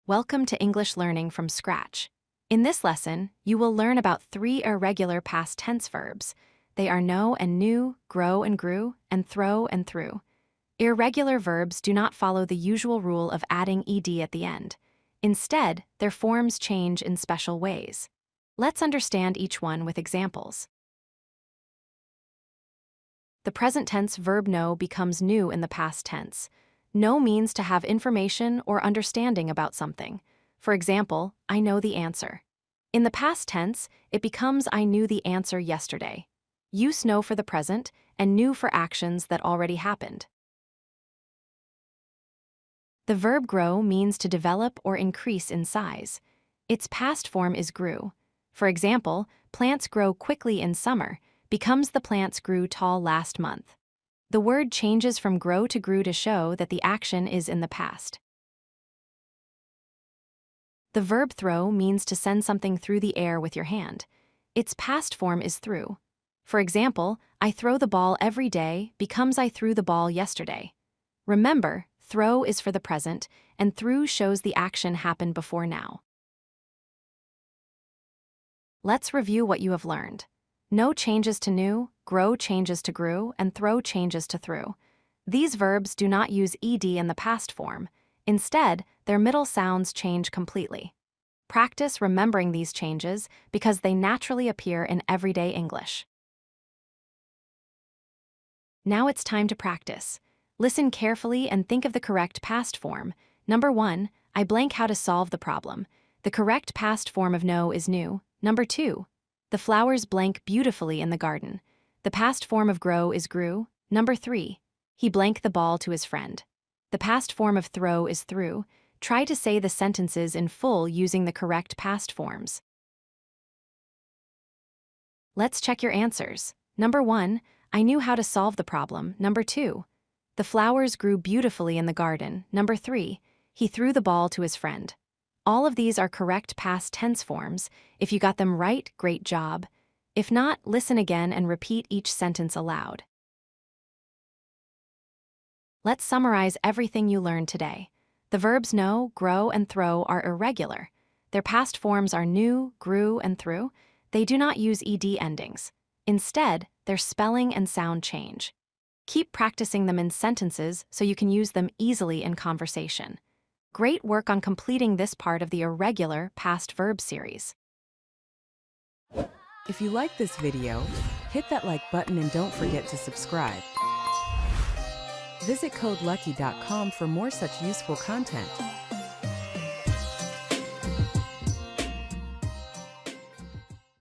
Welcome to English Learning from Scratch. In this lesson, you will learn about 3 irregular past tense verbs. They are know and knew, grow and grew, and throw and threw. Irregular verbs do not follow the usual rule of adding ed at the end. Instead, their forms change in special ways. Let's understand each one with examples. The present tense verb know becomes knew in the past tense. Know means to have information or understanding about something. For example, I know the answer. In the past tense, it becomes I knew the answer yesterday. Use know for the present and knew for actions that already happened. The verb grow means to develop or increase in size. Its past form is grew. For example, plants grow quickly in summer becomes the plants grew tall last month. The word changes from grow to grew to show that the action is in the past. The verb throw means to send something through the air with your hand. Its past form is threw. For example, I throw the ball every day becomes I threw the ball yesterday. Remember, throw is for the present, and threw shows the action happened before now. Let's review what you have learned. Know changes to knew, grow changes to grew, and throw changes to threw. These verbs do not use ed in the past form. Instead, their middle sounds change completely. Practice remembering these changes because they naturally appear in everyday English. Now it's time to practice. Listen carefully and think of the correct past form. Number 1, I blank how to solve the problem. The correct past form of know is knew. Number 2, the flowers blank beautifully in the garden. The past form of grow is grew. Number 3, he blank the ball to his friend. The past form of throw is threw. Try to say the sentences in full using the correct past forms. Let's check your answers. Number 1, I knew how to solve the problem. Number 2, the flowers grew beautifully in the garden. Number 3, he threw the ball to his friend. All of these are correct past tense forms. If you got them right, great job. If not, listen again and repeat each sentence aloud. Let's summarize everything you learned today. The verbs know, grow, and throw are irregular. Their past forms are knew, grew, and threw. They do not use ed endings. Instead, their spelling and sound change. Keep practicing them in sentences so you can use them easily in conversation. Great work on completing this part of the irregular past verb series. If you like this video, hit that like button and don't forget to subscribe. Visit codelucky.com for more such useful content.